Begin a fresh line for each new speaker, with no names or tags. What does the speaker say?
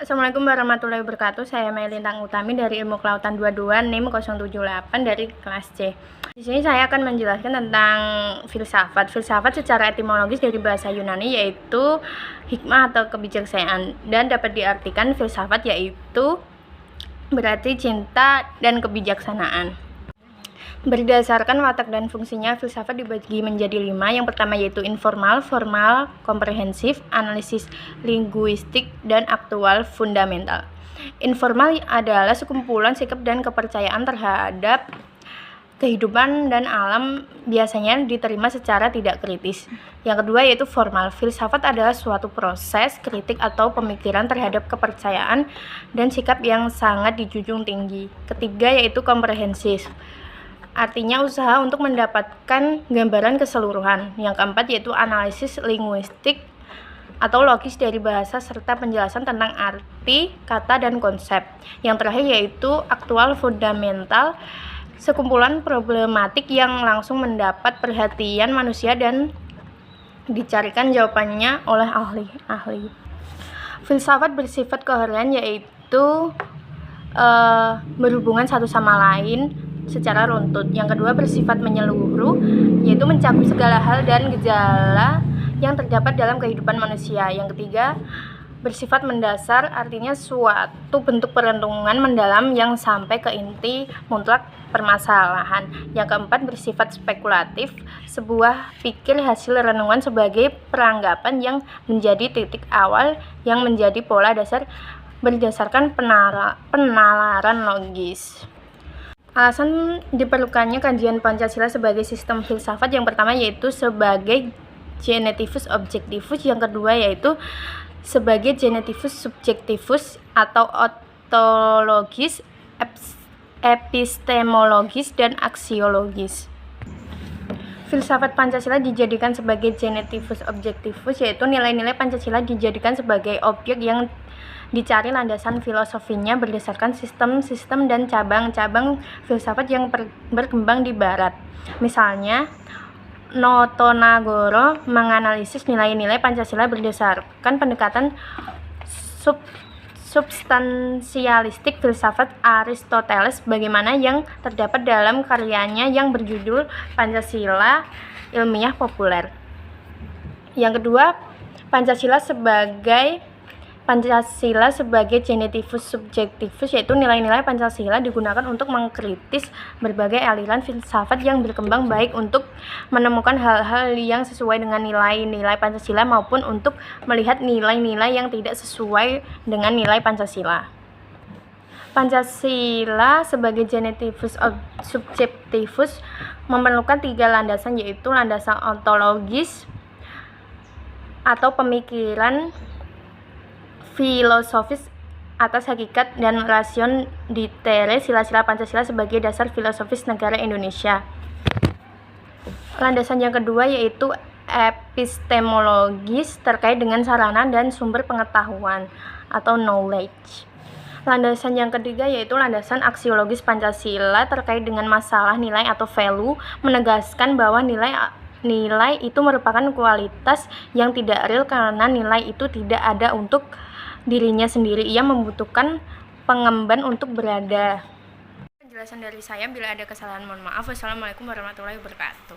Assalamualaikum warahmatullahi wabarakatuh. Saya Melintang Utami dari Ilmu Kelautan 22 NIM 078 dari kelas C. Di sini saya akan menjelaskan tentang filsafat. Filsafat secara etimologis dari bahasa Yunani yaitu hikmah atau kebijaksanaan, dan dapat diartikan filsafat yaitu berarti cinta dan kebijaksanaan. Berdasarkan watak dan fungsinya, filsafat dibagi menjadi 5. Yang pertama yaitu informal, formal, komprehensif, analisis linguistik, dan aktual fundamental. Informal adalah sekumpulan sikap dan kepercayaan terhadap kehidupan dan alam, biasanya diterima secara tidak kritis. Yang kedua yaitu formal. Filsafat adalah suatu proses kritik atau pemikiran terhadap kepercayaan dan sikap yang sangat dijunjung tinggi. Ketiga yaitu komprehensif. Artinya usaha untuk mendapatkan gambaran keseluruhan. Yang keempat yaitu analisis linguistik atau logis dari bahasa serta penjelasan tentang arti, kata, dan konsep. Yang terakhir yaitu aktual fundamental, sekumpulan problematik yang langsung mendapat perhatian manusia dan dicarikan jawabannya oleh ahli-ahli. Filsafat bersifat koheren yaitu berhubungan satu sama lain secara runtut. Yang kedua bersifat menyeluruh, yaitu mencakup segala hal dan gejala yang terdapat dalam kehidupan manusia. Yang ketiga bersifat mendasar, artinya suatu bentuk perenungan mendalam yang sampai ke inti mutlak permasalahan. Yang keempat bersifat spekulatif, sebuah pikir hasil renungan sebagai peranggapan yang menjadi titik awal yang menjadi pola dasar berdasarkan penalaran logis. Alasan diperlukannya kajian Pancasila sebagai sistem filsafat yang pertama yaitu sebagai genetivus objektivus, yang kedua yaitu sebagai genetivus subjektivus atau ontologis, epistemologis, dan aksiologis. Filsafat Pancasila dijadikan sebagai genetivus objektivus, yaitu nilai-nilai Pancasila dijadikan sebagai objek yang dicari landasan filosofinya berdasarkan sistem-sistem dan cabang-cabang filsafat yang berkembang di Barat. Misalnya, Notonagoro menganalisis nilai-nilai Pancasila berdasarkan pendekatan substansialistik filsafat Aristoteles, bagaimana yang terdapat dalam karyanya yang berjudul Pancasila Ilmiah Populer. Yang kedua, Pancasila sebagai genetivus subjektivus, yaitu nilai-nilai Pancasila digunakan untuk mengkritis berbagai aliran filsafat yang berkembang, baik untuk menemukan hal-hal yang sesuai dengan nilai-nilai Pancasila maupun untuk melihat nilai-nilai yang tidak sesuai dengan nilai Pancasila. Pancasila sebagai genetivus subjektivus memerlukan 3 landasan, yaitu landasan ontologis atau pemikiran filosofis atas hakikat dan rasion ditere sila-sila Pancasila sebagai dasar filosofis negara Indonesia. Landasan yang kedua yaitu epistemologis terkait dengan sarana dan sumber pengetahuan atau knowledge. Landasan yang ketiga yaitu landasan aksiologis Pancasila terkait dengan masalah nilai atau value, menegaskan bahwa nilai itu merupakan kualitas yang tidak real karena nilai itu tidak ada untuk dirinya sendiri, ia membutuhkan pengemban untuk berada. Penjelasan dari saya, bila ada kesalahan mohon maaf. Wassalamualaikum warahmatullahi wabarakatuh.